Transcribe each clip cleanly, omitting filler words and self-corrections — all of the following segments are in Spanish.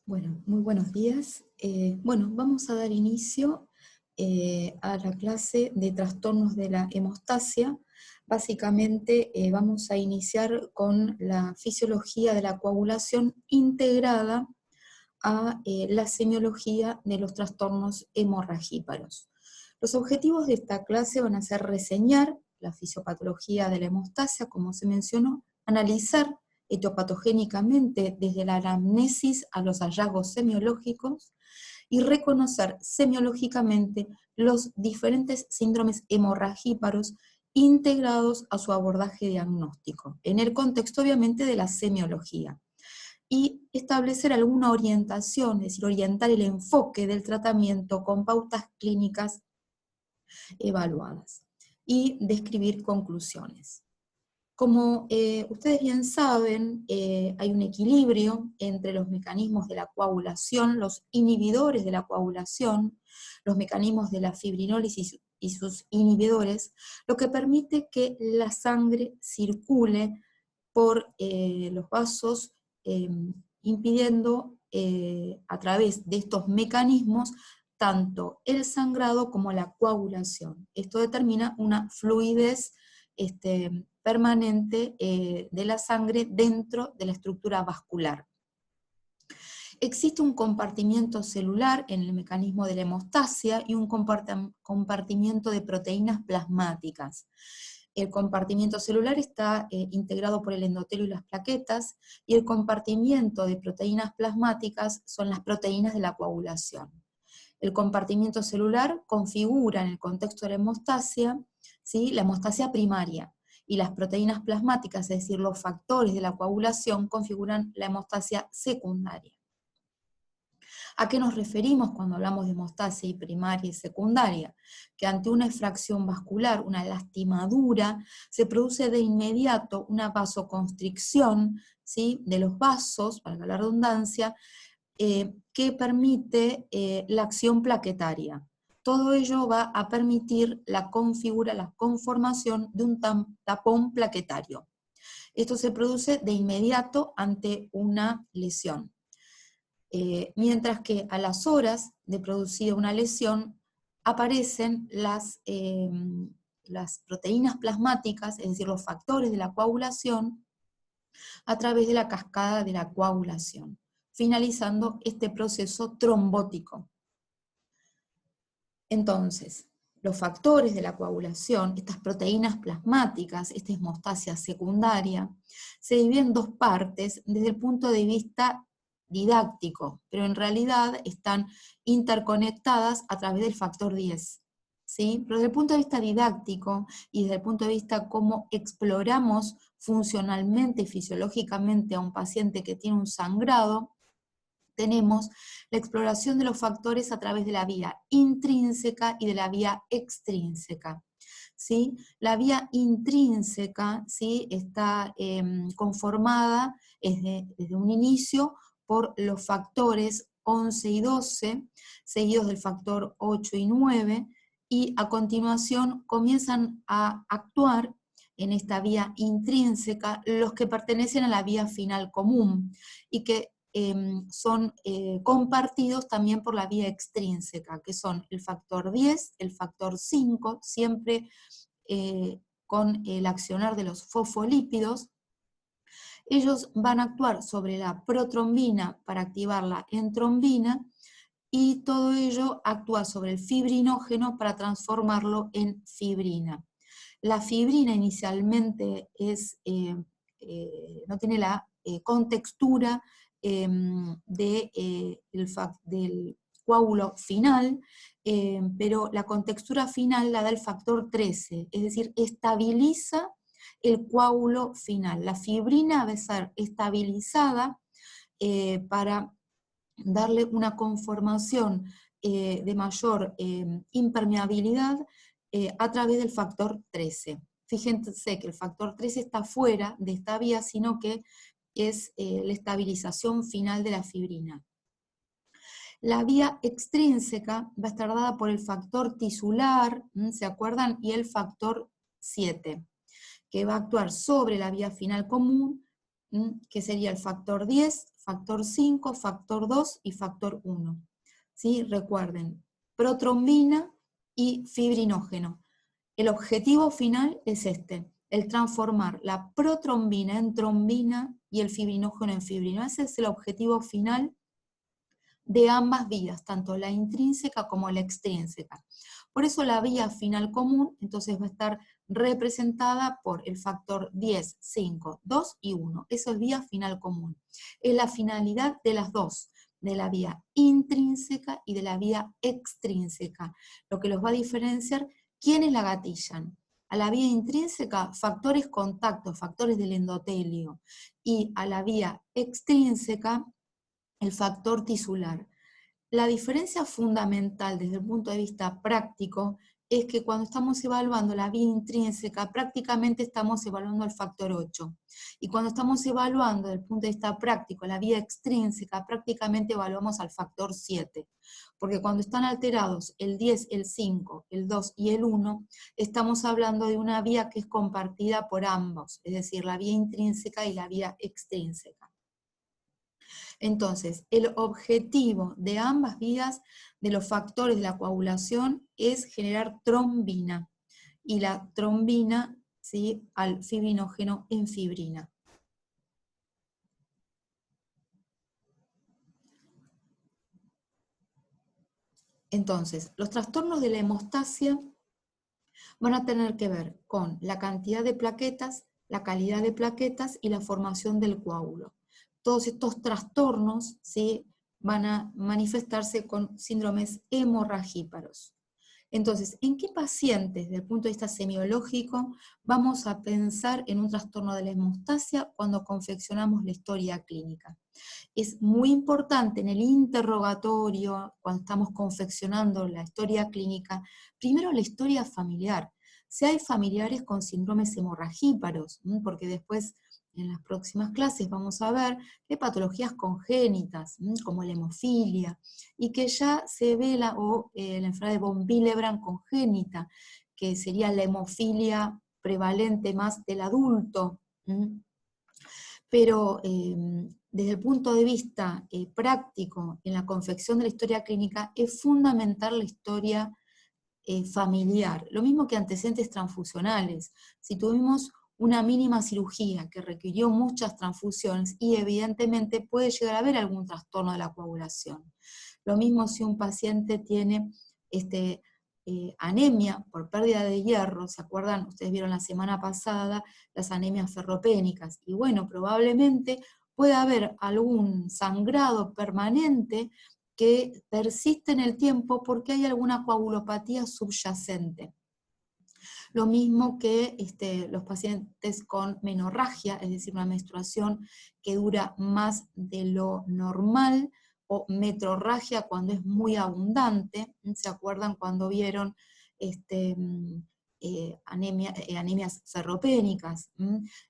Bueno, muy buenos días. Bueno, vamos a dar inicio a la clase de trastornos de la hemostasia. Básicamente vamos a iniciar con la fisiología de la coagulación integrada a la semiología de los trastornos hemorragíparos. Los objetivos de esta clase van a ser reseñar la fisiopatología de la hemostasia, como se mencionó, analizar etiopatogénicamente desde la anamnesis a los hallazgos semiológicos y reconocer semiológicamente los diferentes síndromes hemorragíparos integrados a su abordaje diagnóstico, en el contexto obviamente de la semiología, y establecer alguna orientación, es decir, orientar el enfoque del tratamiento con pautas clínicas evaluadas y describir conclusiones. Como ustedes bien saben, hay un equilibrio entre los mecanismos de la coagulación, los inhibidores de la coagulación, los mecanismos de la fibrinólisis y sus inhibidores, lo que permite que la sangre circule por los vasos, impidiendo a través de estos mecanismos tanto el sangrado como la coagulación. Esto determina una fluidez permanente de la sangre dentro de la estructura vascular. Existe un compartimiento celular en el mecanismo de la hemostasia y un compartimiento de proteínas plasmáticas. El compartimiento celular está integrado por el endotelio y las plaquetas, y el compartimiento de proteínas plasmáticas son las proteínas de la coagulación. El compartimiento celular configura en el contexto de la hemostasia, ¿sí?, la hemostasia primaria, y las proteínas plasmáticas, es decir, los factores de la coagulación, configuran la hemostasia secundaria. ¿A qué nos referimos cuando hablamos de hemostasia primaria y secundaria? Que ante una efracción vascular, una lastimadura, se produce de inmediato una vasoconstricción, ¿sí?, de los vasos, valga la redundancia, que permite la acción plaquetaria. Todo ello va a permitir la conformación de un tapón plaquetario. Esto se produce de inmediato ante una lesión. Mientras que a las horas de producida una lesión aparecen las proteínas plasmáticas, es decir, los factores de la coagulación, a través de la cascada de la coagulación, finalizando este proceso trombótico. Entonces, los factores de la coagulación, estas proteínas plasmáticas, esta hemostasia secundaria, se dividen en dos partes desde el punto de vista didáctico, pero en realidad están interconectadas a través del factor 10. ¿Sí? Pero desde el punto de vista didáctico y desde el punto de vista cómo exploramos funcionalmente y fisiológicamente a un paciente que tiene un sangrado, tenemos la exploración de los factores a través de la vía intrínseca y de la vía extrínseca. ¿Sí? La vía intrínseca, ¿sí?, está conformada desde un inicio por los factores 11 y 12, seguidos del factor 8 y 9, y a continuación comienzan a actuar en esta vía intrínseca los que pertenecen a la vía final común y que son compartidos también por la vía extrínseca, que son el factor 10, el factor 5, siempre con el accionar de los fosfolípidos. Ellos van a actuar sobre la protrombina para activarla en trombina, y todo ello actúa sobre el fibrinógeno para transformarlo en fibrina. La fibrina inicialmente no tiene la contextura del coágulo final, pero la contextura final la da el factor 13, es decir, estabiliza el coágulo final. La fibrina va a ser estabilizada para darle una conformación de mayor impermeabilidad a través del factor 13. Fíjense que el factor 13 está fuera de esta vía, sino que es la estabilización final de la fibrina. La vía extrínseca va a estar dada por el factor tisular, ¿se acuerdan? Y el factor 7, que va a actuar sobre la vía final común, que sería el factor 10, factor 5, factor 2 y factor 1. ¿Sí? Recuerden, protrombina y fibrinógeno. El objetivo final es este, el transformar la protrombina en trombina y el fibrinógeno en fibrina. Ese es el objetivo final de ambas vías, tanto la intrínseca como la extrínseca. Por eso la vía final común, entonces va a estar representada por el factor 10, 5, 2 y 1. Eso es vía final común. Es la finalidad de las dos, de la vía intrínseca y de la vía extrínseca, lo que los va a diferenciar quiénes la gatillan. A la vía intrínseca, factores contactos, factores del endotelio, y a la vía extrínseca, el factor tisular. La diferencia fundamental desde el punto de vista práctico es que cuando estamos evaluando la vía intrínseca, prácticamente estamos evaluando el factor 8. Y cuando estamos evaluando desde el punto de vista práctico la vía extrínseca, prácticamente evaluamos al factor 7. Porque cuando están alterados el 10, el 5, el 2 y el 1, estamos hablando de una vía que es compartida por ambos, es decir, la vía intrínseca y la vía extrínseca. Entonces, el objetivo de ambas vías de los factores de la coagulación es generar trombina, y la trombina, ¿sí?, al fibrinógeno en fibrina. Entonces, los trastornos de la hemostasia van a tener que ver con la cantidad de plaquetas, la calidad de plaquetas y la formación del coágulo. Todos estos trastornos, ¿sí?, van a manifestarse con síndromes hemorragíparos. Entonces, ¿en qué pacientes, desde el punto de vista semiológico, vamos a pensar en un trastorno de la hemostasia cuando confeccionamos la historia clínica? Es muy importante en el interrogatorio, cuando estamos confeccionando la historia clínica, primero la historia familiar. Si hay familiares con síndromes hemorragíparos, porque después en las próximas clases vamos a ver que hay patologías congénitas, como la hemofilia, y que ya se ve la enfermedad de von Willebrand congénita, que sería la hemofilia prevalente más del adulto. Pero desde el punto de vista práctico, en la confección de la historia clínica, es fundamental la historia familiar. Lo mismo que antecedentes transfusionales. Si tuvimos una mínima cirugía que requirió muchas transfusiones, y evidentemente puede llegar a haber algún trastorno de la coagulación. Lo mismo si un paciente tiene anemia por pérdida de hierro, ¿se acuerdan? Ustedes vieron la semana pasada las anemias ferropénicas, y bueno, probablemente puede haber algún sangrado permanente que persiste en el tiempo porque hay alguna coagulopatía subyacente. Lo mismo que los pacientes con menorragia, es decir, una menstruación que dura más de lo normal, o metrorragia cuando es muy abundante. ¿Se acuerdan cuando vieron anemias ferropénicas?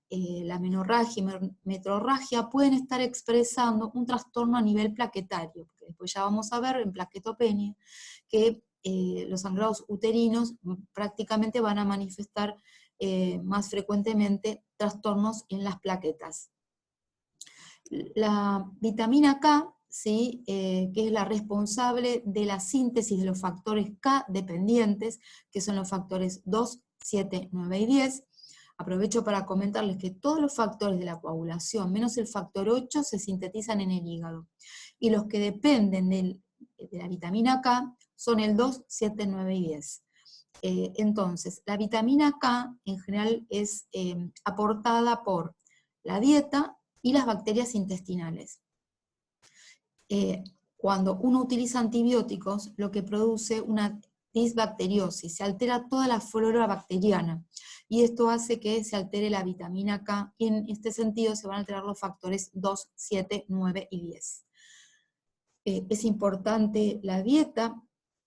La menorragia y metrorragia pueden estar expresando un trastorno a nivel plaquetario, porque después ya vamos a ver en plaquetopenia que los sangrados uterinos prácticamente van a manifestar más frecuentemente trastornos en las plaquetas. La vitamina K, ¿sí? Que es la responsable de la síntesis de los factores K dependientes, que son los factores 2, 7, 9 y 10. Aprovecho para comentarles que todos los factores de la coagulación, menos el factor 8, se sintetizan en el hígado. Y los que dependen de la vitamina K son el 2, 7, 9 y 10. Entonces, la vitamina K en general es aportada por la dieta y las bacterias intestinales. Cuando uno utiliza antibióticos, lo que produce una disbacteriosis, se altera toda la flora bacteriana, y esto hace que se altere la vitamina K, y en este sentido se van a alterar los factores 2, 7, 9 y 10. Es importante la dieta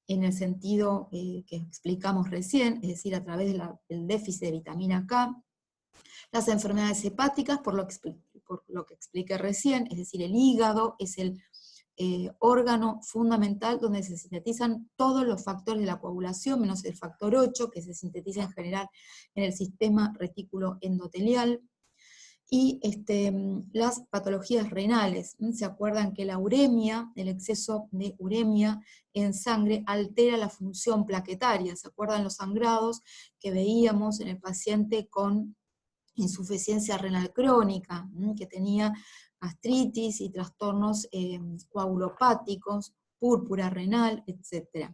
en el sentido que explicamos recién, es decir, a través del déficit de vitamina K. Las enfermedades hepáticas, por lo que expliqué recién, es decir, el hígado es el órgano fundamental donde se sintetizan todos los factores de la coagulación, menos el factor 8, que se sintetiza en general en el sistema retículo endotelial. Y las patologías renales. ¿Se acuerdan que la uremia, el exceso de uremia en sangre altera la función plaquetaria? ¿Se acuerdan los sangrados que veíamos en el paciente con insuficiencia renal crónica, que tenía gastritis y trastornos coagulopáticos, púrpura renal, etc.?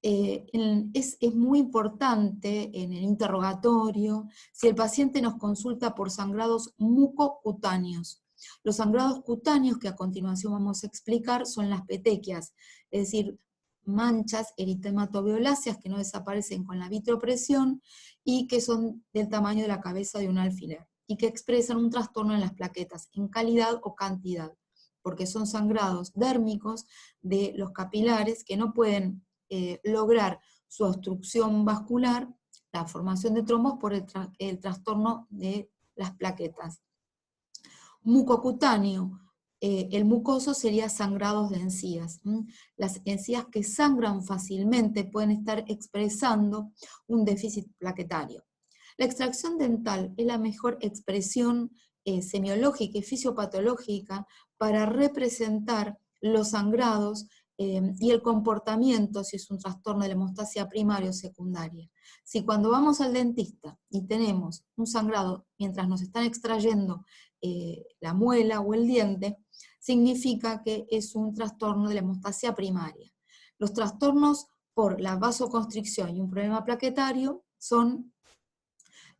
Es muy importante en el interrogatorio si el paciente nos consulta por sangrados mucocutáneos. Los sangrados cutáneos, que a continuación vamos a explicar, son las petequias, es decir, manchas eritematoviolaceas que no desaparecen con la vitropresión y que son del tamaño de la cabeza de un alfiler, y que expresan un trastorno en las plaquetas, en calidad o cantidad, porque son sangrados dérmicos de los capilares que no pueden lograr su obstrucción vascular, la formación de trombos por el trastorno de las plaquetas. Mucocutáneo, el mucoso sería sangrados de encías. Las encías que sangran fácilmente pueden estar expresando un déficit plaquetario. La extracción dental es la mejor expresión semiológica y fisiopatológica para representar los sangrados y el comportamiento, si es un trastorno de la hemostasia primaria o secundaria. Si cuando vamos al dentista y tenemos un sangrado mientras nos están extrayendo la muela o el diente, significa que es un trastorno de la hemostasia primaria. Los trastornos por la vasoconstricción y un problema plaquetario son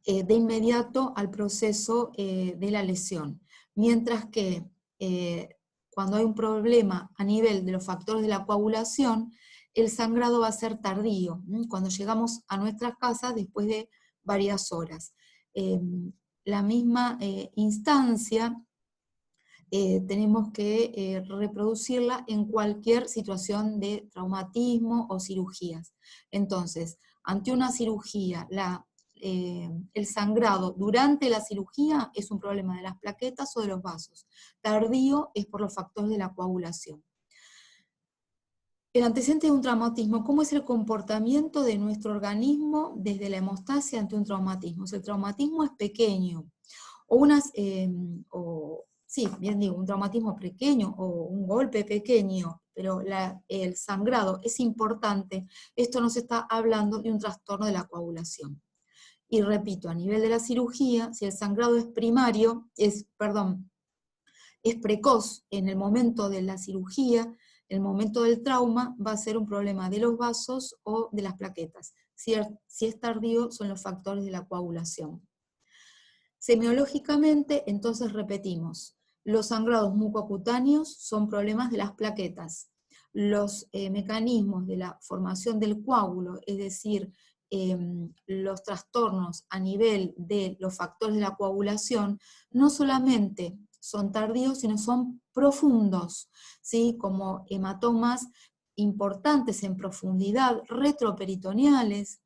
de inmediato al proceso de la lesión, mientras que cuando hay un problema a nivel de los factores de la coagulación, el sangrado va a ser tardío, cuando llegamos a nuestras casas después de varias horas. La misma instancia tenemos que reproducirla en cualquier situación de traumatismo o cirugías. Entonces, ante una cirugía, el sangrado durante la cirugía es un problema de las plaquetas o de los vasos. Tardío es por los factores de la coagulación. El antecedente de un traumatismo, ¿cómo es el comportamiento de nuestro organismo desde la hemostasia ante un traumatismo? Si el traumatismo es pequeño, un traumatismo pequeño o un golpe pequeño, pero el sangrado es importante, esto nos está hablando de un trastorno de la coagulación. Y repito, a nivel de la cirugía, si el sangrado es precoz en el momento de la cirugía, el momento del trauma va a ser un problema de los vasos o de las plaquetas. Si es tardío, son los factores de la coagulación. Semiológicamente, entonces repetimos, los sangrados mucocutáneos son problemas de las plaquetas. Los mecanismos de la formación del coágulo, es decir, los trastornos a nivel de los factores de la coagulación, no solamente son tardíos, sino son profundos, ¿sí? Como hematomas importantes en profundidad, retroperitoneales,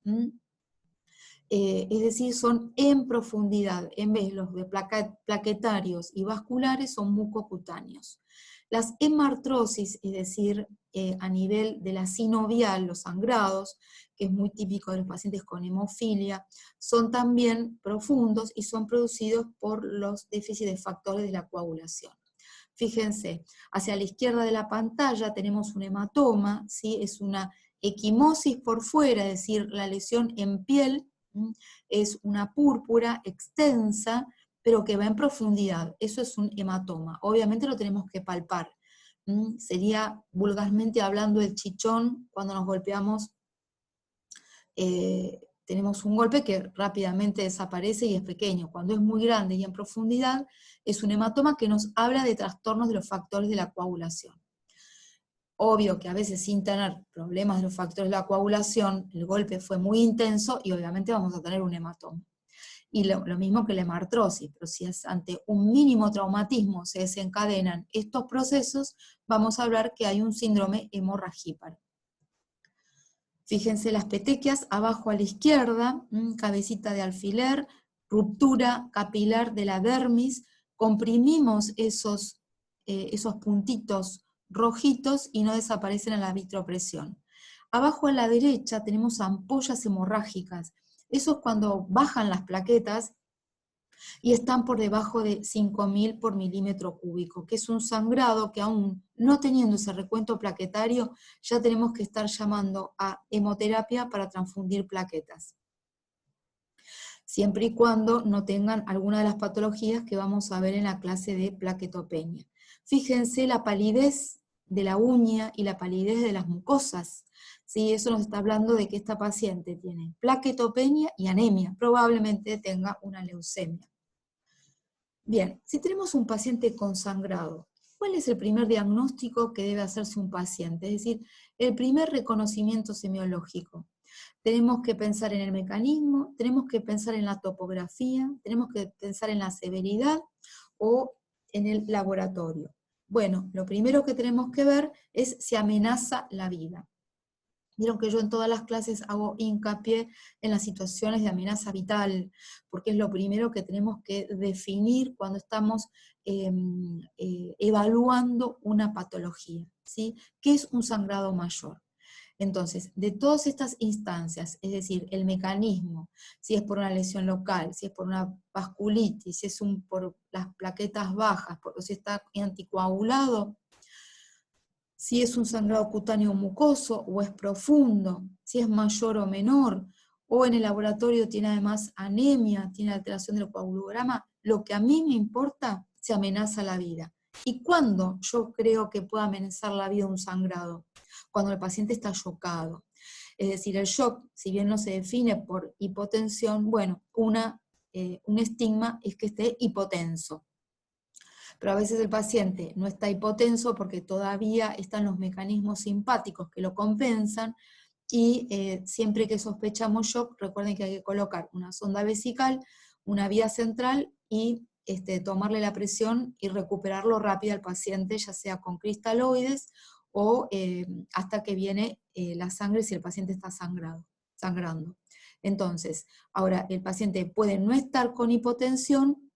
es decir, son en profundidad, en vez de los de plaquetarios y vasculares son mucocutáneos. Las hemartrosis, es decir, a nivel de la sinovial, los sangrados, que es muy típico de los pacientes con hemofilia, son también profundos y son producidos por los déficits de factores de la coagulación. Fíjense, hacia la izquierda de la pantalla tenemos un hematoma, ¿sí? Es una equimosis por fuera, es decir, la lesión en piel, es una púrpura extensa, pero que va en profundidad. Eso es un hematoma. Obviamente lo tenemos que palpar. Sería vulgarmente hablando el chichón cuando nos golpeamos. Tenemos un golpe que rápidamente desaparece y es pequeño. Cuando es muy grande y en profundidad, es un hematoma que nos habla de trastornos de los factores de la coagulación. Obvio que a veces sin tener problemas de los factores de la coagulación, el golpe fue muy intenso y obviamente vamos a tener un hematoma. Y lo mismo que la hemartrosis, pero si es ante un mínimo traumatismo se desencadenan estos procesos, vamos a hablar que hay un síndrome hemorragíparo. Fíjense las petequias, abajo a la izquierda, cabecita de alfiler, ruptura capilar de la dermis, comprimimos esos puntitos rojitos y no desaparecen a la vitropresión. Abajo a la derecha tenemos ampollas hemorrágicas. Eso es cuando bajan las plaquetas y están por debajo de 5.000 por milímetro cúbico, que es un sangrado que aún no teniendo ese recuento plaquetario, ya tenemos que estar llamando a hemoterapia para transfundir plaquetas, siempre y cuando no tengan alguna de las patologías que vamos a ver en la clase de plaquetopenia. Fíjense la palidez de la uña y la palidez de las mucosas. ¿Sí? Eso nos está hablando de que esta paciente tiene plaquetopenia y anemia, probablemente tenga una leucemia. Bien, si tenemos un paciente con sangrado, ¿cuál es el primer diagnóstico que debe hacerse un paciente? Es decir, el primer reconocimiento semiológico. Tenemos que pensar en el mecanismo, tenemos que pensar en la topografía, tenemos que pensar en la severidad o en el laboratorio. Bueno, lo primero que tenemos que ver es si amenaza la vida. Vieron que yo en todas las clases hago hincapié en las situaciones de amenaza vital, porque es lo primero que tenemos que definir cuando estamos evaluando una patología, ¿sí? ¿Qué es un sangrado mayor? Entonces, de todas estas instancias, es decir, el mecanismo, si es por una lesión local, si es por una vasculitis, si es por las plaquetas bajas, porque si está anticoagulado, si es un sangrado cutáneo mucoso o es profundo, si es mayor o menor, o en el laboratorio tiene además anemia, tiene alteración del coagulograma, lo que a mí me importa, se amenaza la vida. ¿Y cuándo yo creo que puede amenazar la vida un sangrado? Cuando el paciente está chocado. Es decir, el shock, si bien no se define por hipotensión, bueno, un estigma es que esté hipotenso. Pero a veces el paciente no está hipotenso porque todavía están los mecanismos simpáticos que lo compensan, y siempre que sospechamos shock, recuerden que hay que colocar una sonda vesical, una vía central y tomarle la presión y recuperarlo rápido al paciente, ya sea con cristaloides o hasta que viene la sangre si el paciente está sangrando. Entonces, ahora el paciente puede no estar con hipotensión,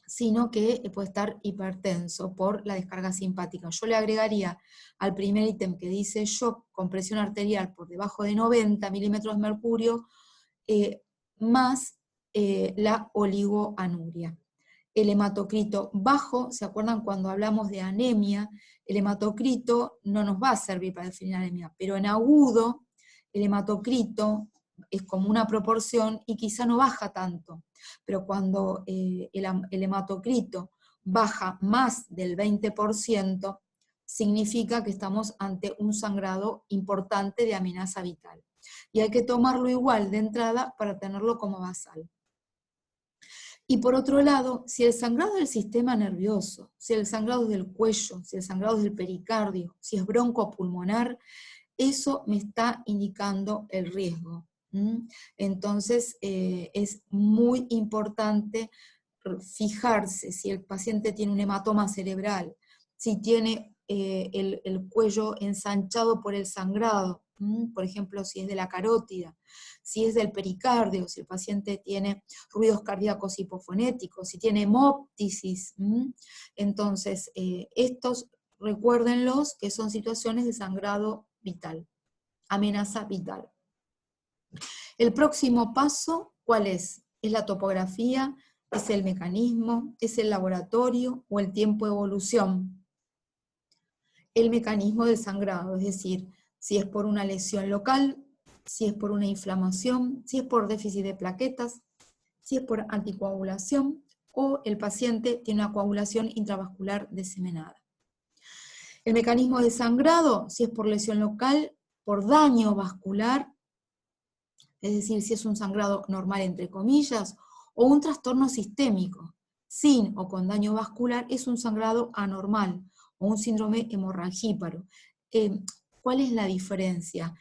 sino que puede estar hipertenso por la descarga simpática. Yo le agregaría al primer ítem que dice shock con presión arterial por debajo de 90 milímetros de mercurio, más la oligoanuria. El hematocrito bajo, ¿se acuerdan cuando hablamos de anemia? El hematocrito no nos va a servir para definir anemia, pero en agudo el hematocrito es como una proporción y quizá no baja tanto, pero cuando el hematocrito baja más del 20%, significa que estamos ante un sangrado importante de amenaza vital. Y hay que tomarlo igual de entrada para tenerlo como basal. Y por otro lado, si el sangrado del sistema nervioso, si el sangrado es del cuello, si el sangrado es del pericardio, si es broncopulmonar, eso me está indicando el riesgo. Entonces, es muy importante fijarse si el paciente tiene un hematoma cerebral, si tiene el cuello ensanchado por el sangrado, por ejemplo, si es de la carótida, si es del pericardio, si el paciente tiene ruidos cardíacos hipofonéticos, si tiene hemoptisis. Entonces, estos, recuérdenlos, que son situaciones de sangrado vital, amenaza vital. El próximo paso, ¿cuál es? Es la topografía, es el mecanismo, es el laboratorio o el tiempo de evolución. El mecanismo del sangrado, es decir, si es por una lesión local, si es por una inflamación, si es por déficit de plaquetas, si es por anticoagulación o el paciente tiene una coagulación intravascular diseminada. El mecanismo de sangrado, si es por lesión local, por daño vascular, es decir, si es un sangrado normal entre comillas, o un trastorno sistémico, sin o con daño vascular, es un sangrado anormal, o un síndrome hemorragíparo. ¿Cuál es la diferencia?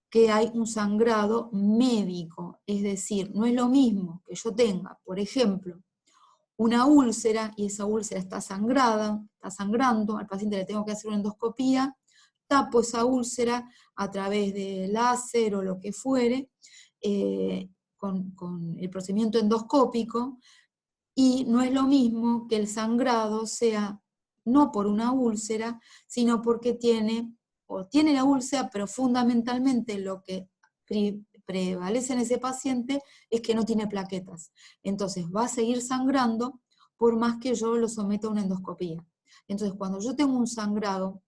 Que hay un sangrado médico, es decir, no es lo mismo que yo tenga, por ejemplo, una úlcera, y esa úlcera está sangrando, al paciente le tengo que hacer una endoscopía, tapo esa úlcera a través de láser o lo que fuere, con el procedimiento endoscópico, y no es lo mismo que el sangrado sea no por una úlcera, sino porque tiene la úlcera, pero fundamentalmente lo que prevalece en ese paciente es que no tiene plaquetas. Entonces va a seguir sangrando por más que yo lo someta a una endoscopía. Entonces cuando yo tengo un sangrado,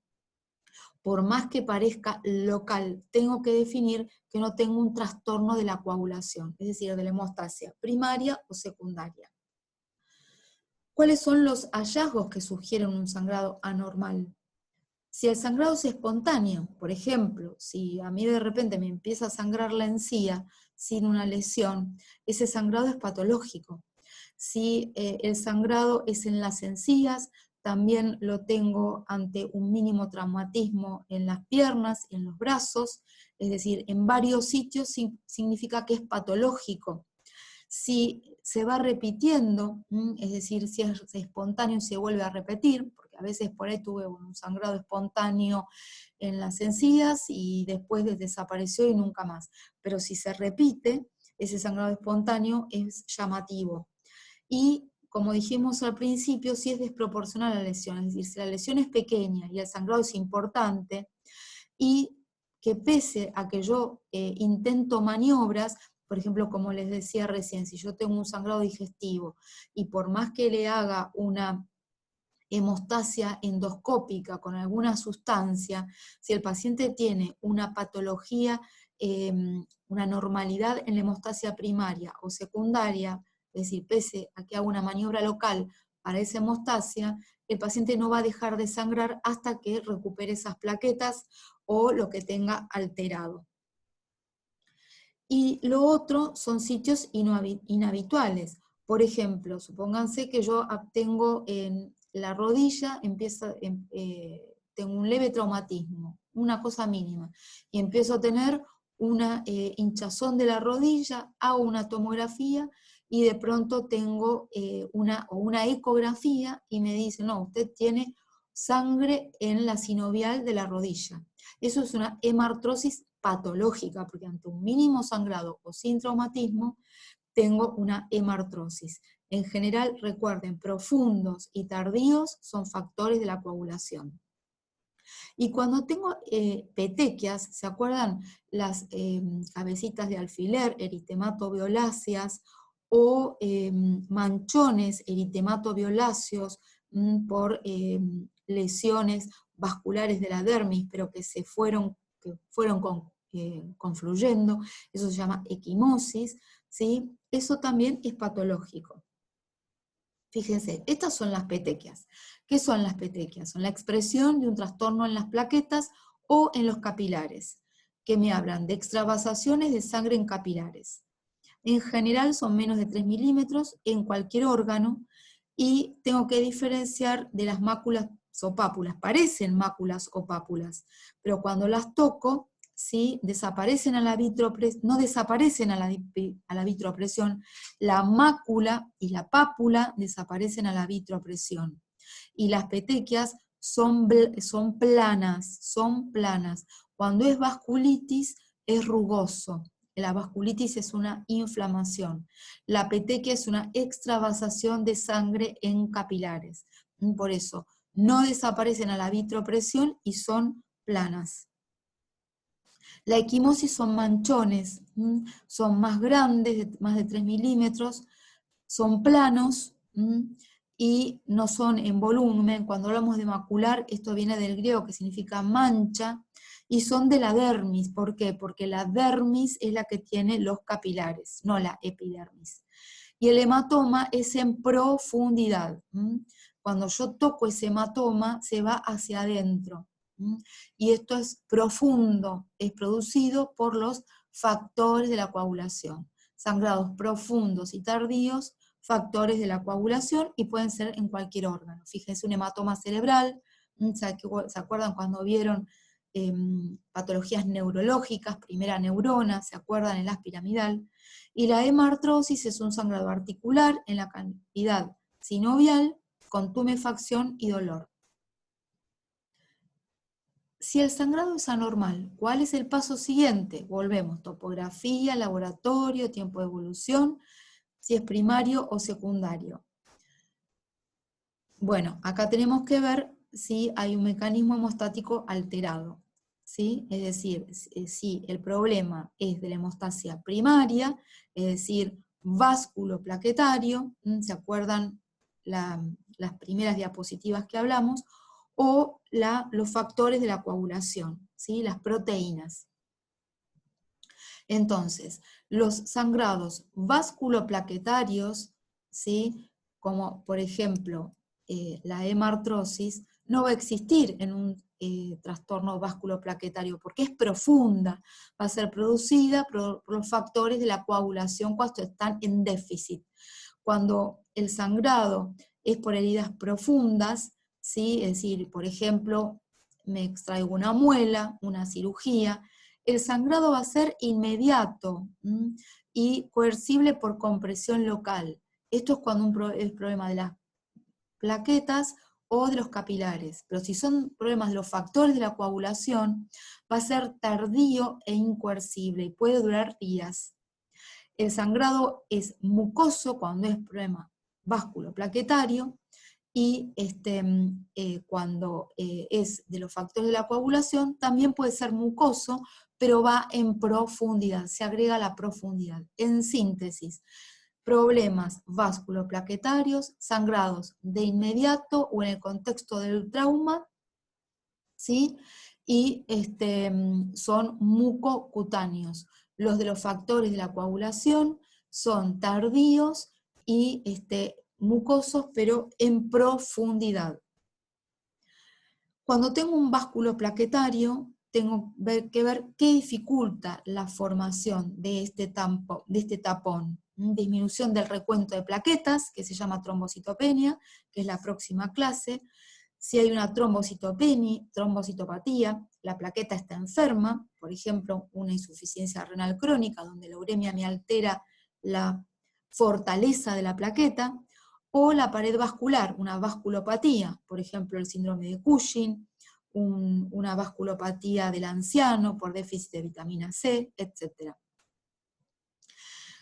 por más que parezca local, tengo que definir que no tengo un trastorno de la coagulación, es decir, de la hemostasia primaria o secundaria. ¿Cuáles son los hallazgos que sugieren un sangrado anormal? Si el sangrado es espontáneo, por ejemplo, si a mí de repente me empieza a sangrar la encía sin una lesión, ese sangrado es patológico. Si el sangrado es en las encías, también lo tengo ante un mínimo traumatismo en las piernas y en los brazos, es decir, en varios sitios significa que es patológico. Si se va repitiendo, es decir, si es espontáneo y se vuelve a repetir, porque a veces por ahí tuve un sangrado espontáneo en las encías y después desapareció y nunca más. Pero si se repite, ese sangrado espontáneo es llamativo. Y como dijimos al principio, si es desproporcional la lesión, es decir, si la lesión es pequeña y el sangrado es importante, y que pese a que yo intento maniobras, por ejemplo, como les decía recién, si yo tengo un sangrado digestivo y por más que le haga una hemostasia endoscópica con alguna sustancia, si el paciente tiene una patología, una normalidad en la hemostasia primaria o secundaria, es decir, pese a que haga una maniobra local para esa hemostasia, el paciente no va a dejar de sangrar hasta que recupere esas plaquetas o lo que tenga alterado. Y lo otro son sitios inhabituales. Por ejemplo, supónganse que yo tengo en la rodilla, tengo un leve traumatismo, una cosa mínima, y empiezo a tener una hinchazón de la rodilla, hago una tomografía y de pronto tengo una ecografía y me dice, no, usted tiene sangre en la sinovial de la rodilla. Eso es una hemartrosis patológica, porque ante un mínimo sangrado o sin traumatismo, tengo una hemartrosis. En general, recuerden, profundos y tardíos son factores de la coagulación. Y cuando tengo petequias, ¿se acuerdan las cabecitas de alfiler, eritematoviolaceas, o manchones eritematoviolaceos por lesiones vasculares de la dermis, pero que fueron confluyendo? Eso se llama equimosis, ¿sí? Eso también es patológico. Fíjense, estas son las petequias. ¿Qué son las petequias? Son la expresión de un trastorno en las plaquetas o en los capilares, que me hablan de extravasaciones de sangre en capilares. En general son menos de 3 milímetros en cualquier órgano, y tengo que diferenciar de las máculas o pápulas. Parecen máculas o pápulas, pero cuando las toco, ¿sí? Desaparecen a la vitropresión, no desaparecen a la vitropresión, la mácula y la pápula desaparecen a la vitropresión. Y las petequias son planas. Cuando es vasculitis, es rugoso. La vasculitis es una inflamación. La petequia es una extravasación de sangre en capilares. Por eso, no desaparecen a la vitropresión y son planas. La equimosis son manchones, son más grandes, más de 3 milímetros, son planos y no son en volumen. Cuando hablamos de macular, esto viene del griego que significa mancha, y son de la dermis. ¿Por qué? Porque la dermis es la que tiene los capilares, no la epidermis. Y el hematoma es en profundidad. Cuando yo toco ese hematoma, se va hacia adentro. Y esto es profundo, es producido por los factores de la coagulación. Sangrados profundos y tardíos, factores de la coagulación, y pueden ser en cualquier órgano. Fíjense, un hematoma cerebral, ¿se acuerdan cuando vieron patologías neurológicas, primera neurona, ¿se acuerdan? El haz piramidal. Y la hemartrosis es un sangrado articular en la cavidad sinovial con tumefacción y dolor. Si el sangrado es anormal, ¿cuál es el paso siguiente? Volvemos, topografía, laboratorio, tiempo de evolución, si es primario o secundario. Bueno, acá tenemos que ver si hay un mecanismo hemostático alterado. ¿sí? Es decir, si el problema es de la hemostasia primaria, es decir, básculo plaquetario, ¿se acuerdan las primeras diapositivas que hablamos? O los factores de la coagulación, ¿sí? Las proteínas. Entonces, los sangrados vasculoplaquetarios, ¿sí? Como por ejemplo la hemartrosis, no va a existir en un trastorno vasculoplaquetario porque es profunda, va a ser producida por los factores de la coagulación cuando están en déficit. Cuando el sangrado es por heridas profundas, ¿sí? Es decir, por ejemplo, me extraigo una muela, una cirugía, el sangrado va a ser inmediato y coercible por compresión local. Esto es cuando es problema de las plaquetas o de los capilares, pero si son problemas de los factores de la coagulación, va a ser tardío e incoercible y puede durar días. El sangrado es mucoso cuando es problema vasculoplaquetario, y cuando es de los factores de la coagulación, también puede ser mucoso, pero va en profundidad, se agrega la profundidad. En síntesis, problemas vasculoplaquetarios, sangrados de inmediato o en el contexto del trauma, ¿sí? Y son mucocutáneos. Los de los factores de la coagulación son tardíos y mucosos, pero en profundidad. Cuando tengo un básculo plaquetario, tengo que ver qué dificulta la formación de este tapón. Disminución del recuento de plaquetas, que se llama trombocitopenia, que es la próxima clase. Si hay una trombocitopatía, la plaqueta está enferma, por ejemplo, una insuficiencia renal crónica, donde la uremia me altera la fortaleza de la plaqueta, o la pared vascular, una vasculopatía, por ejemplo, el síndrome de Cushing, una vasculopatía del anciano por déficit de vitamina C, etc.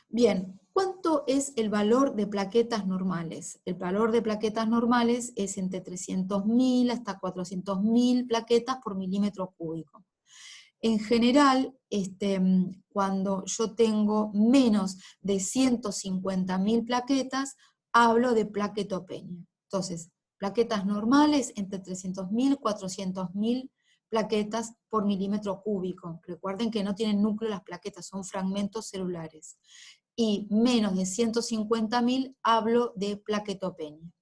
Bien, ¿cuánto es el valor de plaquetas normales? El valor de plaquetas normales es entre 300.000 hasta 400.000 plaquetas por milímetro cúbico. En general, cuando yo tengo menos de 150.000 plaquetas, hablo de plaquetopenia. Entonces, plaquetas normales entre 300.000 y 400.000 plaquetas por milímetro cúbico. Recuerden que no tienen núcleo las plaquetas, son fragmentos celulares. Y menos de 150.000 hablo de plaquetopenia.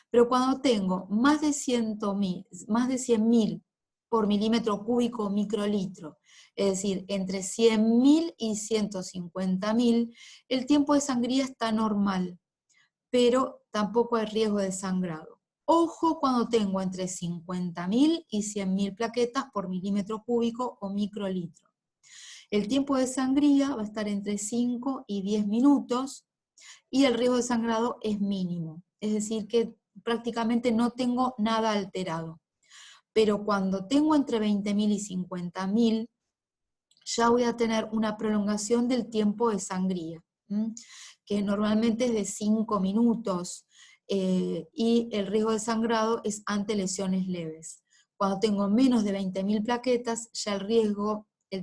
Pero cuando tengo más de 100.000 por milímetro cúbico microlitro, es decir, entre 100.000 y 150.000, el tiempo de sangría está normal, pero tampoco hay riesgo de sangrado. Ojo cuando tengo entre 50.000 y 100.000 plaquetas por milímetro cúbico o microlitro. El tiempo de sangría va a estar entre 5 y 10 minutos y el riesgo de sangrado es mínimo, es decir que prácticamente no tengo nada alterado. Pero cuando tengo entre 20.000 y 50.000, ya voy a tener una prolongación del tiempo de sangría, que normalmente es de 5 minutos, y el riesgo de sangrado es ante lesiones leves. Cuando tengo menos de 20.000 plaquetas, ya el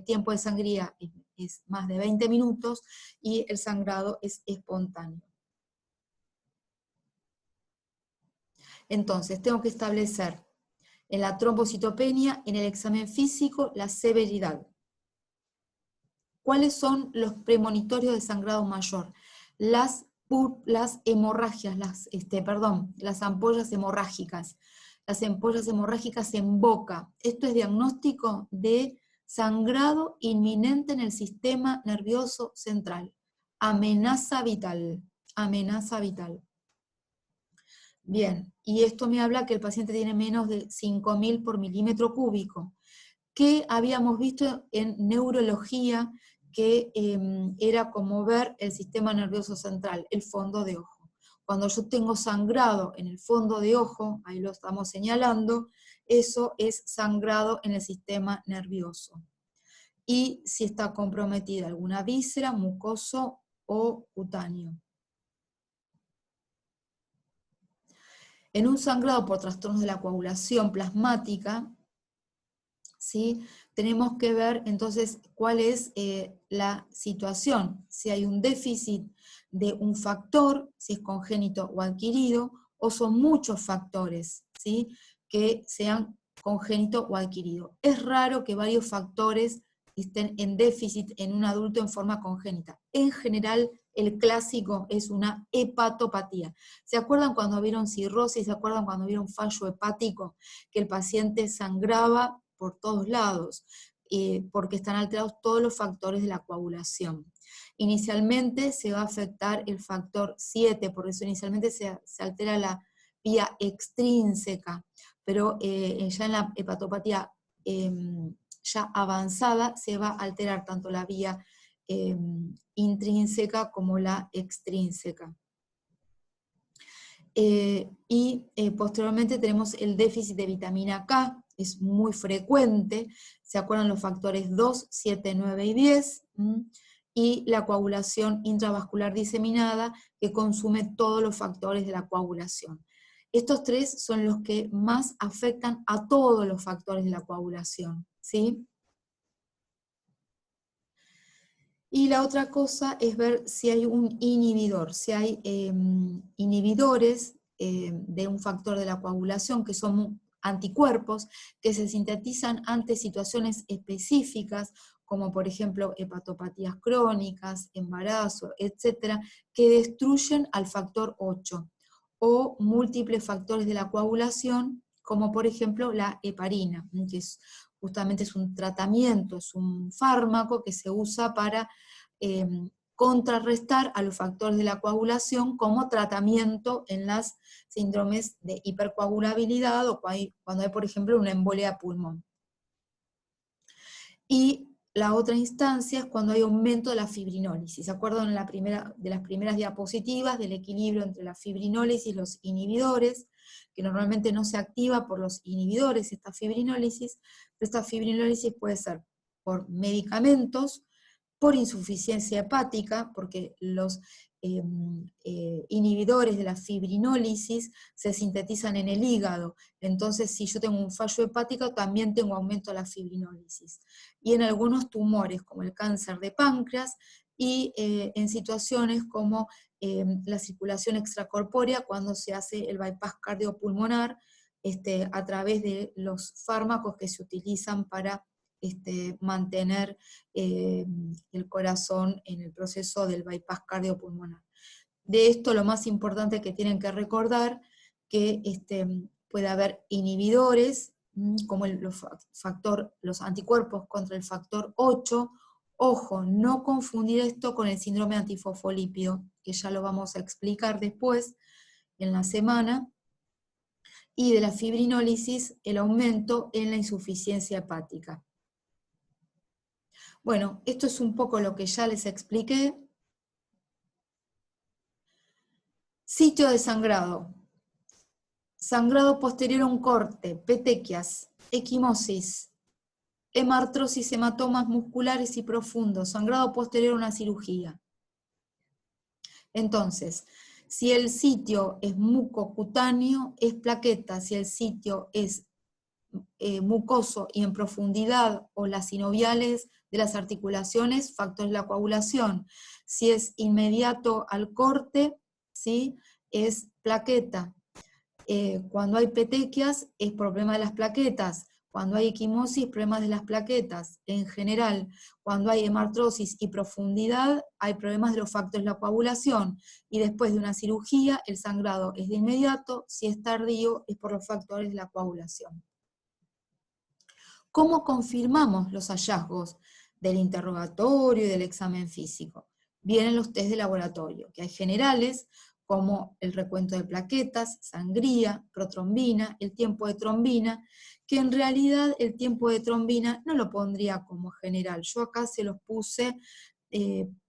tiempo de sangría es más de 20 minutos y el sangrado es espontáneo. Entonces, tengo que establecer en la trombocitopenia, en el examen físico, la severidad. ¿Cuáles son los premonitorios de sangrado mayor? Las hemorragias, las ampollas hemorrágicas. Las ampollas hemorrágicas en boca. Esto es diagnóstico de sangrado inminente en el sistema nervioso central. Amenaza vital. Amenaza vital. Bien, y esto me habla que el paciente tiene menos de 5.000 por milímetro cúbico, que habíamos visto en neurología, que era como ver el sistema nervioso central, el fondo de ojo. Cuando yo tengo sangrado en el fondo de ojo, ahí lo estamos señalando, eso es sangrado en el sistema nervioso. Y si está comprometida alguna víscera, mucoso o cutáneo. En un sangrado por trastornos de la coagulación plasmática, ¿sí? Tenemos que ver entonces cuál es la situación, si hay un déficit de un factor, si es congénito o adquirido, o son muchos factores, ¿sí? Que sean congénito o adquirido. Es raro que varios factores estén en déficit en un adulto en forma congénita. En general, el clásico es una hepatopatía. ¿Se acuerdan cuando vieron cirrosis? ¿Se acuerdan cuando vieron fallo hepático? Que el paciente sangraba por todos lados, porque están alterados todos los factores de la coagulación. Inicialmente se va a afectar el factor 7, por eso inicialmente se altera la vía extrínseca, pero ya en la hepatopatía ya avanzada se va a alterar tanto la vía intrínseca como la extrínseca. Posteriormente tenemos el déficit de vitamina K, es muy frecuente, ¿se acuerdan los factores 2, 7, 9 y 10? Y la coagulación intravascular diseminada, que consume todos los factores de la coagulación. Estos tres son los que más afectan a todos los factores de la coagulación, ¿sí? Y la otra cosa es ver si hay un inhibidor, si hay inhibidores de un factor de la coagulación, que son anticuerpos, que se sintetizan ante situaciones específicas, como por ejemplo hepatopatías crónicas, embarazo, etcétera, que destruyen al factor 8, o múltiples factores de la coagulación, como por ejemplo la heparina, que justamente es un tratamiento, es un fármaco que se usa para contrarrestar a los factores de la coagulación como tratamiento en las síndromes de hipercoagulabilidad o cuando hay, por ejemplo, una embolia de pulmón. Y la otra instancia es cuando hay aumento de la fibrinólisis. ¿Se acuerdan de las primeras diapositivas del equilibrio entre la fibrinólisis y los inhibidores? Que normalmente no se activa por los inhibidores esta fibrinólisis, pero esta fibrinólisis puede ser por medicamentos, por insuficiencia hepática, porque los inhibidores de la fibrinólisis se sintetizan en el hígado. Entonces, si yo tengo un fallo hepático, también tengo aumento de la fibrinólisis. Y en algunos tumores, como el cáncer de páncreas, y en situaciones como la circulación extracorpórea, cuando se hace el bypass cardiopulmonar, a través de los fármacos que se utilizan para mantener el corazón en el proceso del bypass cardiopulmonar. De esto lo más importante que tienen que recordar, que puede haber inhibidores, como los anticuerpos contra el factor 8, ojo, no confundir esto con el síndrome antifosfolípido, que ya lo vamos a explicar después en la semana, y de la fibrinólisis, el aumento en la insuficiencia hepática. Bueno, esto es un poco lo que ya les expliqué. Sitio de sangrado. Sangrado posterior a un corte, petequias, equimosis, hemartrosis, hematomas musculares y profundos, sangrado posterior a una cirugía. Entonces, si el sitio es mucocutáneo, es plaqueta. Si el sitio es mucoso y en profundidad, o las sinoviales de las articulaciones, factores de la coagulación. Si es inmediato al corte, ¿sí? Es plaqueta. Cuando hay petequias, es problema de las plaquetas. Cuando hay equimosis, problemas de las plaquetas. En general, cuando hay hemartrosis y profundidad, hay problemas de los factores de la coagulación. Y después de una cirugía, el sangrado es de inmediato. Si es tardío, es por los factores de la coagulación. ¿Cómo confirmamos los hallazgos del interrogatorio y del examen físico? Vienen los test de laboratorio, que hay generales, como el recuento de plaquetas, sangría, protrombina, el tiempo de trombina, que en realidad el tiempo de trombina no lo pondría como general. Yo acá se los puse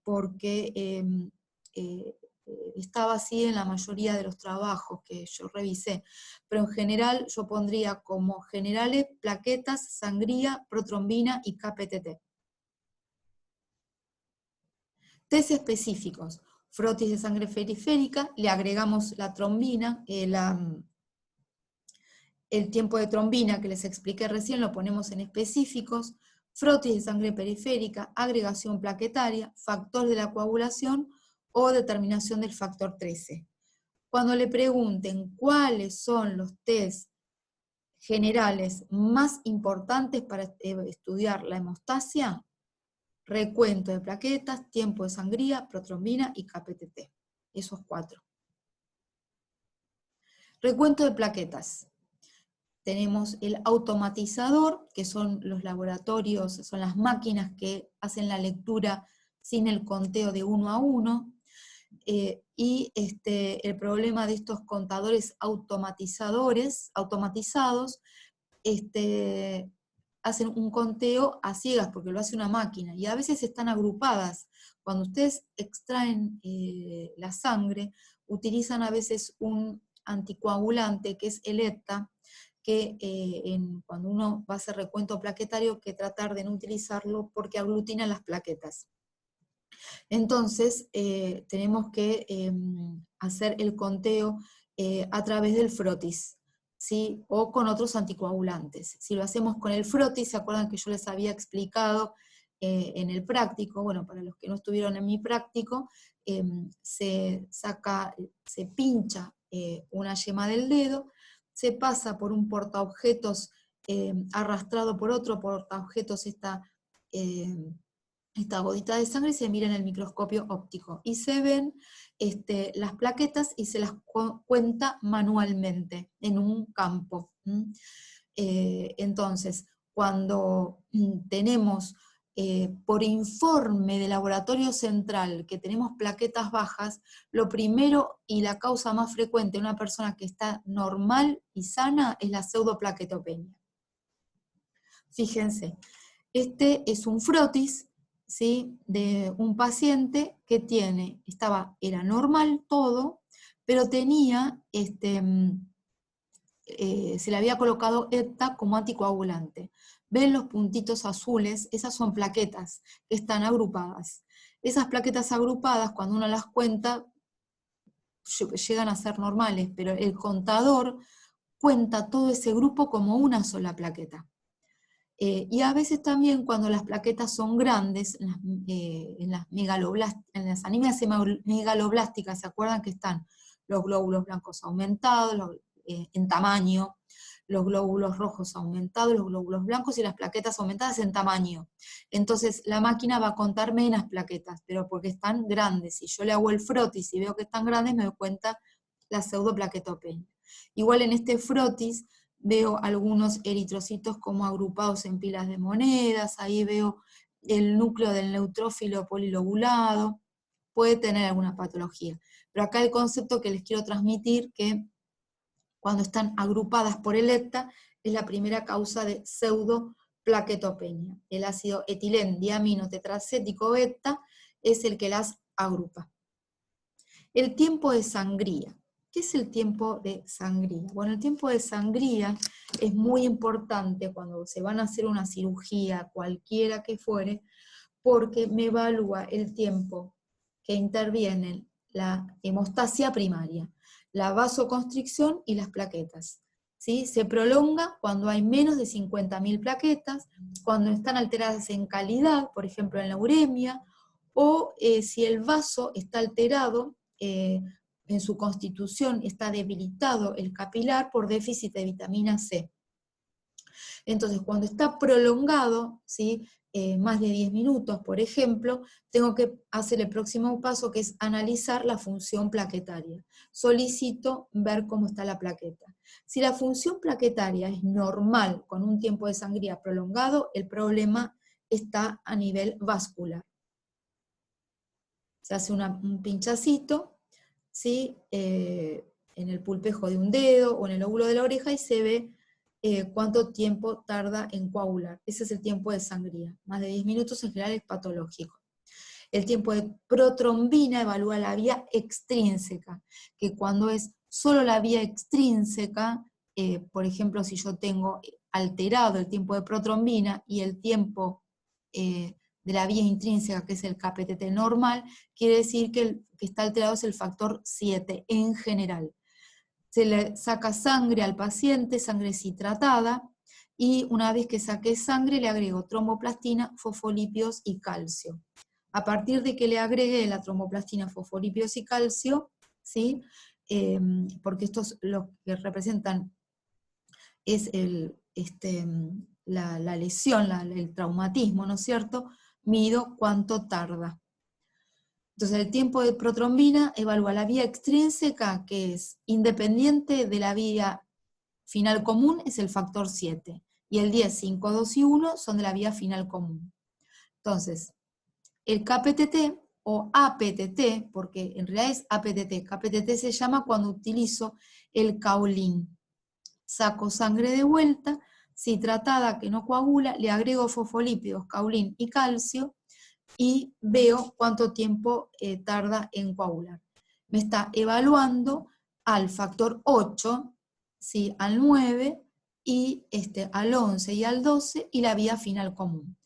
porque estaba así en la mayoría de los trabajos que yo revisé, pero en general yo pondría como generales plaquetas, sangría, protrombina y KPTT. Test específicos: frotis de sangre periférica, le agregamos la trombina, El tiempo de trombina que les expliqué recién lo ponemos en específicos, frotis de sangre periférica, agregación plaquetaria, factor de la coagulación o determinación del factor 13. Cuando le pregunten cuáles son los test generales más importantes para estudiar la hemostasia, recuento de plaquetas, tiempo de sangría, protrombina y KPTT. Esos 4. Recuento de plaquetas. Tenemos el automatizador, que son los laboratorios, son las máquinas que hacen la lectura sin el conteo de 1 a 1. Y el problema de estos contadores automatizados, hacen un conteo a ciegas porque lo hace una máquina, y a veces están agrupadas. Cuando ustedes extraen la sangre, utilizan a veces un anticoagulante que es el ETA, que cuando uno va a hacer recuento plaquetario, hay que tratar de no utilizarlo porque aglutina las plaquetas. Entonces, tenemos que hacer el conteo a través del frotis, ¿sí? O con otros anticoagulantes. Si lo hacemos con el frotis, ¿se acuerdan que yo les había explicado en el práctico? Bueno, para los que no estuvieron en mi práctico, se pincha una yema del dedo, se pasa por un portaobjetos arrastrado por otro portaobjetos esta gotita de sangre, y se mira en el microscopio óptico y se ven las plaquetas y se las cuenta manualmente en un campo. Entonces, cuando tenemos por informe de laboratorio central que tenemos plaquetas bajas, lo primero y la causa más frecuente en una persona que está normal y sana es la pseudoplaquetopenia. Fíjense, este es un frotis, ¿sí?, de un paciente que era normal todo, pero tenía, se le había colocado ETA como anticoagulante. ¿Ven los puntitos azules? Esas son plaquetas que están agrupadas. Esas plaquetas agrupadas, cuando uno las cuenta, llegan a ser normales, pero el contador cuenta todo ese grupo como una sola plaqueta. Y a veces también cuando las plaquetas son grandes, en las anemias megaloblásticas, ¿se acuerdan que están los glóbulos blancos aumentados en tamaño, los glóbulos rojos aumentados, los glóbulos blancos y las plaquetas aumentadas en tamaño? Entonces la máquina va a contar menos plaquetas, pero porque están grandes. Si yo le hago el frotis y veo que están grandes, me doy cuenta la pseudoplaquetopenia. Igual en este frotis veo algunos eritrocitos como agrupados en pilas de monedas, ahí veo el núcleo del neutrófilo polilobulado, puede tener alguna patología. Pero acá el concepto que les quiero transmitir, que cuando están agrupadas por el ETA, es la primera causa de pseudoplaquetopenia. El ácido etilendiaminotetracético beta es el que las agrupa. El tiempo de sangría. ¿Qué es el tiempo de sangría? Bueno, el tiempo de sangría es muy importante cuando se van a hacer una cirugía, cualquiera que fuere, porque me evalúa el tiempo que interviene la hemostasia primaria, la vasoconstricción y las plaquetas. ¿Sí? Se prolonga cuando hay menos de 50.000 plaquetas, cuando están alteradas en calidad, por ejemplo en la uremia, o si el vaso está alterado, en su constitución está debilitado el capilar por déficit de vitamina C. Entonces, cuando está prolongado, ¿sí?, más de 10 minutos, por ejemplo, tengo que hacer el próximo paso, que es analizar la función plaquetaria. Solicito ver cómo está la plaqueta. Si la función plaquetaria es normal, con un tiempo de sangría prolongado, el problema está a nivel vascular. Se hace un pinchacito, ¿sí?, en el pulpejo de un dedo o en el lóbulo de la oreja, y se ve cuánto tiempo tarda en coagular. Ese es el tiempo de sangría. Más de 10 minutos en general es patológico. El tiempo de protrombina evalúa la vía extrínseca, que cuando es solo la vía extrínseca, por ejemplo, si yo tengo alterado el tiempo de protrombina y el tiempo de la vía intrínseca, que es el KPTT normal, quiere decir que el que está alterado es el factor 7 en general. Se le saca sangre al paciente, sangre citratada, y una vez que saqué sangre le agrego tromboplastina, fosfolípidos y calcio. A partir de que le agregue la tromboplastina, fosfolípidos y calcio, ¿sí? Porque estos lo que representan es la lesión, el traumatismo, ¿no es cierto? Mido cuánto tarda. Entonces el tiempo de protrombina evalúa la vía extrínseca, que es independiente de la vía final común, es el factor 7. Y el 10, 5, 2 y 1 son de la vía final común. Entonces, el KPTT o APTT, porque en realidad es APTT, KPTT se llama cuando utilizo el caulín. Saco sangre de vuelta, si tratada que no coagula, le agrego fosfolípidos, caulín y calcio, y veo cuánto tiempo tarda en coagular. Me está evaluando al factor 8, ¿sí? Al 9, y al 11 y al 12, y la vía final común.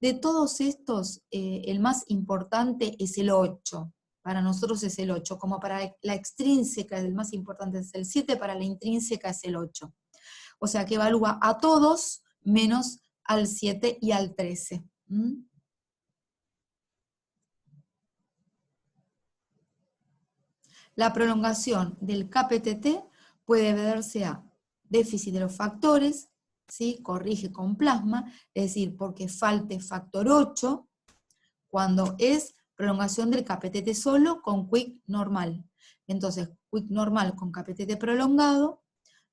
De todos estos, el más importante es el 8. Para nosotros es el 8, como para la extrínseca el más importante es el 7, para la intrínseca es el 8. O sea que evalúa a todos menos al 7 y al 13. La prolongación del KPTT puede deberse a déficit de los factores, ¿sí? Corrige con plasma, es decir, porque falte factor 8, cuando es prolongación del KPTT solo con quick normal. Entonces, quick normal con KPTT prolongado,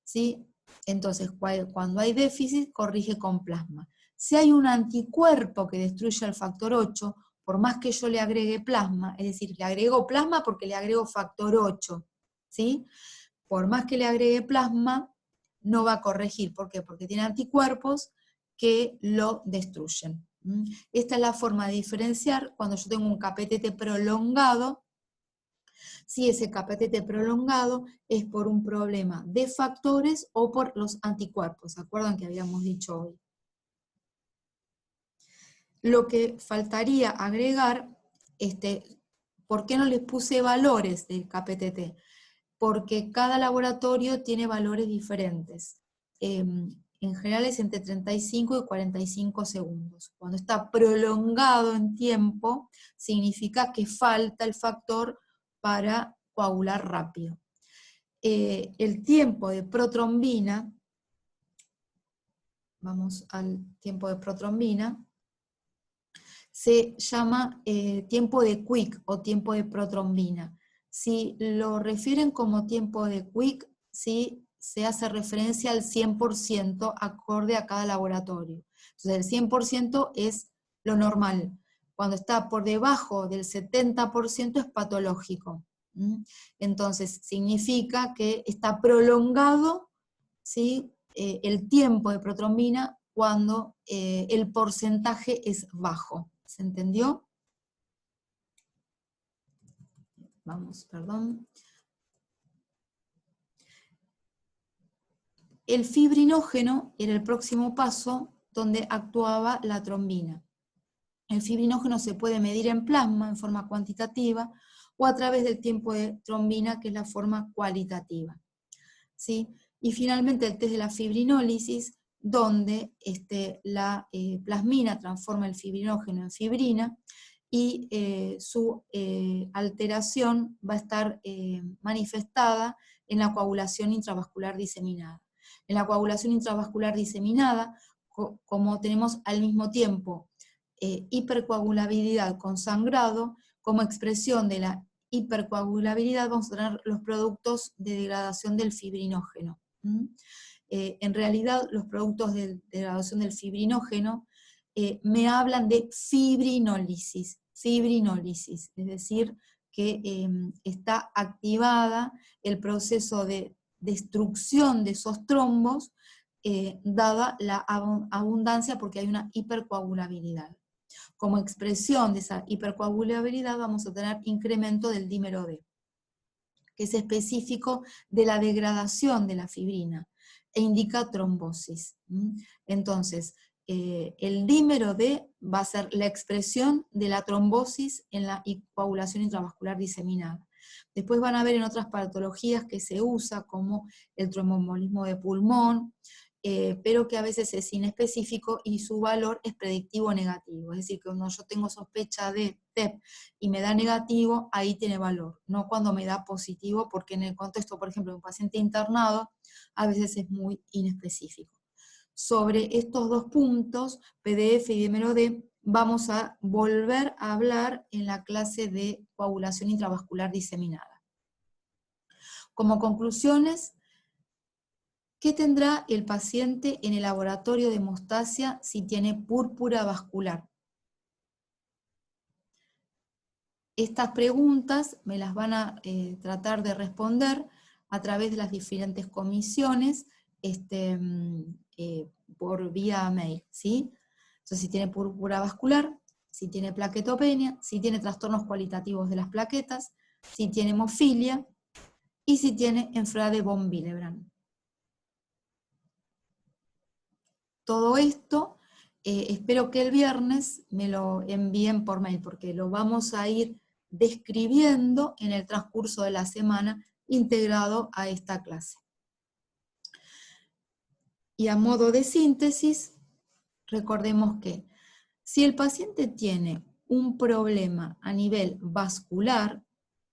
¿sí? Entonces, cuando hay déficit, corrige con plasma. Si hay un anticuerpo que destruye el factor 8, por más que yo le agregue plasma, es decir, le agrego plasma porque le agrego factor 8, ¿sí? Por más que le agregue plasma, no va a corregir. ¿Por qué? Porque tiene anticuerpos que lo destruyen. Esta es la forma de diferenciar cuando yo tengo un KPTT prolongado, si ese KPTT prolongado es por un problema de factores o por los anticuerpos. ¿Se acuerdan que habíamos dicho hoy? Lo que faltaría agregar, ¿por qué no les puse valores del KPTT? Porque cada laboratorio tiene valores diferentes. En general es entre 35 y 45 segundos. Cuando está prolongado en tiempo, significa que falta el factor para coagular rápido. El tiempo de protrombina, vamos al tiempo de protrombina, se llama tiempo de quick o tiempo de protrombina. Si lo refieren como tiempo de quick, ¿sí? Se hace referencia al 100% acorde a cada laboratorio. Entonces el 100% es lo normal. Cuando está por debajo del 70% es patológico. Entonces significa que está prolongado, ¿sí? El tiempo de protrombina cuando el porcentaje es bajo. ¿Se entendió? Vamos, perdón. El fibrinógeno era el próximo paso donde actuaba la trombina. El fibrinógeno se puede medir en plasma en forma cuantitativa o a través del tiempo de trombina, que es la forma cualitativa. ¿Sí? Y finalmente el test de la fibrinólisis, donde la plasmina transforma el fibrinógeno en fibrina, y su alteración va a estar manifestada en la coagulación intravascular diseminada. En la coagulación intravascular diseminada, como tenemos al mismo tiempo hipercoagulabilidad con sangrado, como expresión de la hipercoagulabilidad vamos a tener los productos de degradación del fibrinógeno. En realidad los productos de degradación del fibrinógeno me hablan de fibrinólisis, es decir, que está activada el proceso de destrucción de esos trombos dada la abundancia, porque hay una hipercoagulabilidad. Como expresión de esa hipercoagulabilidad vamos a tener incremento del dímero D, que es específico de la degradación de la fibrina e indica trombosis. Entonces, el dímero D va a ser la expresión de la trombosis en la coagulación intravascular diseminada. Después van a ver en otras patologías que se usa, como el tromboembolismo de pulmón, pero que a veces es inespecífico y su valor es predictivo o negativo. Es decir, que cuando yo tengo sospecha de TEP y me da negativo, ahí tiene valor, no cuando me da positivo, porque en el contexto, por ejemplo, de un paciente internado, a veces es muy inespecífico. Sobre estos dos puntos, PDF y dímelo D, vamos a volver a hablar en la clase de coagulación intravascular diseminada. Como conclusiones, ¿qué tendrá el paciente en el laboratorio de hemostasia si tiene púrpura vascular? Estas preguntas me las van a tratar de responder a través de las diferentes comisiones por vía mail, ¿sí? Entonces, si tiene púrpura vascular, si tiene plaquetopenia, si tiene trastornos cualitativos de las plaquetas, si tiene hemofilia y si tiene enfermedad de von Willebrand. Todo esto, espero que el viernes me lo envíen por mail, porque lo vamos a ir describiendo en el transcurso de la semana integrado a esta clase. Y a modo de síntesis, recordemos que si el paciente tiene un problema a nivel vascular,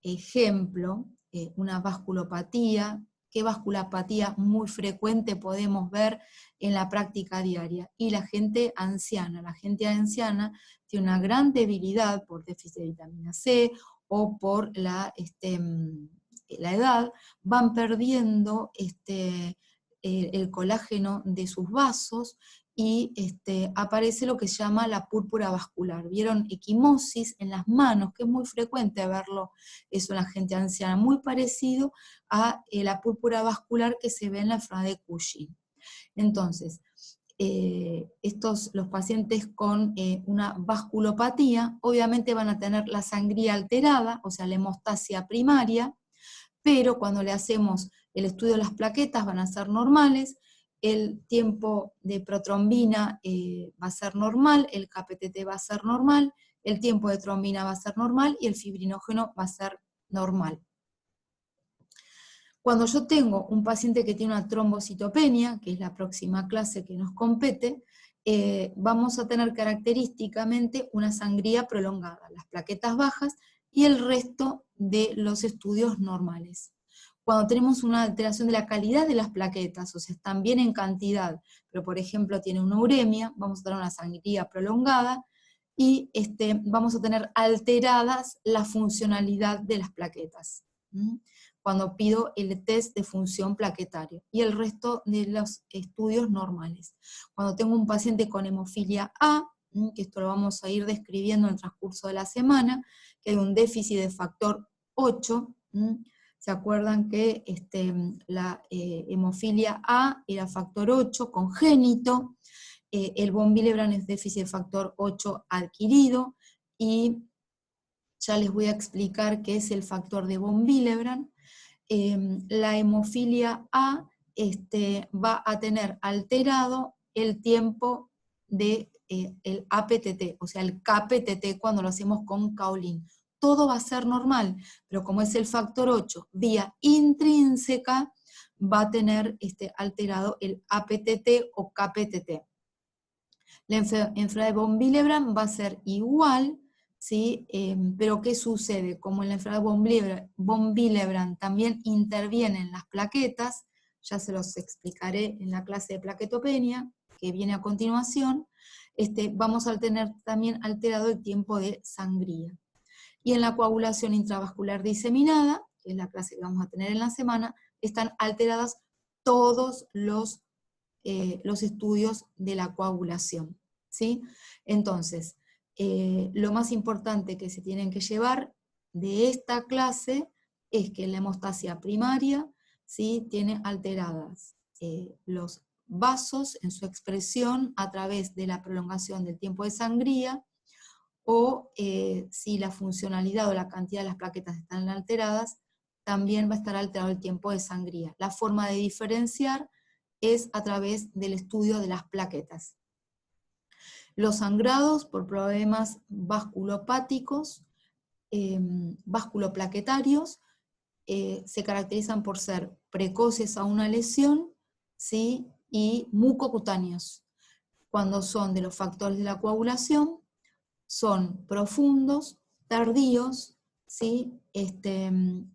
ejemplo, una vasculopatía, ¿qué vasculopatía muy frecuente podemos ver en la práctica diaria? Y la gente anciana. La gente anciana tiene una gran debilidad por déficit de vitamina C o por la edad, van perdiendo el colágeno de sus vasos, y aparece lo que se llama la púrpura vascular. ¿Vieron? Equimosis en las manos, que es muy frecuente verlo eso en la gente anciana, muy parecido a la púrpura vascular que se ve en la enfermedad de Cushing. Entonces, los pacientes con una vasculopatía, obviamente van a tener la sangría alterada, o sea, la hemostasia primaria, pero cuando le hacemos el estudio de las plaquetas van a ser normales, el tiempo de protrombina va a ser normal, el KPTT va a ser normal, el tiempo de trombina va a ser normal y el fibrinógeno va a ser normal. Cuando yo tengo un paciente que tiene una trombocitopenia, que es la próxima clase que nos compete, vamos a tener característicamente una sangría prolongada, las plaquetas bajas y el resto de los estudios normales. Cuando tenemos una alteración de la calidad de las plaquetas, o sea, están bien en cantidad, pero por ejemplo tiene una uremia, vamos a tener una sangría prolongada y vamos a tener alteradas la funcionalidad de las plaquetas. Cuando pido el test de función plaquetaria, y el resto de los estudios normales. Cuando tengo un paciente con hemofilia A, que esto lo vamos a ir describiendo en el transcurso de la semana, que hay un déficit de factor 8, ¿se acuerdan que la hemofilia A era factor 8 congénito? El von Willebrand es déficit de factor 8 adquirido, y ya les voy a explicar qué es el factor de von Willebrand. La hemofilia A va a tener alterado el tiempo de el APTT, o sea, el KPTT cuando lo hacemos con kaolin. Todo va a ser normal, pero como es el factor 8 vía intrínseca, va a tener alterado el APTT o KPTT. La enfermedad de von Willebrand va a ser igual, ¿sí? Pero ¿qué sucede? Como en la enfermedad de von Willebrand también intervienen las plaquetas, ya se los explicaré en la clase de plaquetopenia, que viene a continuación, vamos a tener también alterado el tiempo de sangría. Y en la coagulación intravascular diseminada, que es la clase que vamos a tener en la semana, están alteradas todos los estudios de la coagulación, ¿sí? Entonces, lo más importante que se tienen que llevar de esta clase es que la hemostasia primaria, ¿sí?, tiene alteradas los vasos en su expresión a través de la prolongación del tiempo de sangría, o si la funcionalidad o la cantidad de las plaquetas están alteradas, también va a estar alterado el tiempo de sangría. La forma de diferenciar es a través del estudio de las plaquetas. Los sangrados por problemas vasculopáticos vasculoplaquetarios, se caracterizan por ser precoces a una lesión, ¿sí? Y mucocutáneos. Cuando son de los factores de la coagulación, son profundos, tardíos, ¿sí?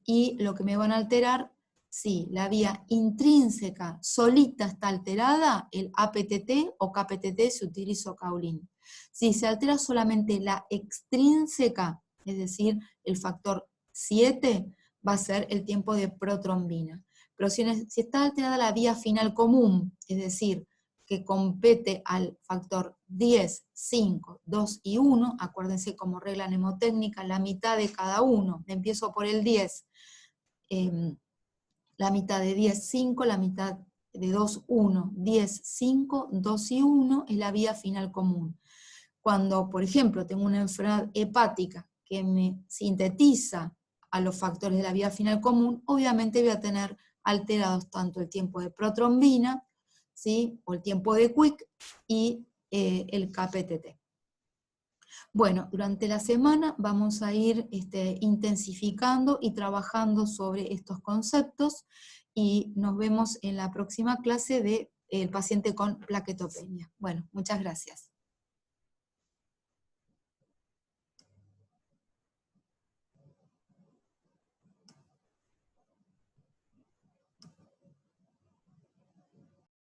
Y lo que me van a alterar, si la vía intrínseca solita está alterada, el APTT o KPTT se utiliza caulín. Si se altera solamente la extrínseca, es decir, el factor 7, va a ser el tiempo de protrombina. Pero si está alterada la vía final común, es decir, que compete al factor 10, 5, 2 y 1, acuérdense como regla mnemotécnica, la mitad de cada uno, empiezo por el 10, la mitad de 10, 5, la mitad de 2, 1, 10, 5, 2 y 1 es la vía final común. Cuando, por ejemplo, tengo una enfermedad hepática que me sintetiza a los factores de la vía final común, obviamente voy a tener alterados tanto el tiempo de protrombina, ¿sí? O el tiempo de Quick y el KPTT. Bueno, durante la semana vamos a ir intensificando y trabajando sobre estos conceptos y nos vemos en la próxima clase del paciente con plaquetopenia. Bueno, muchas gracias.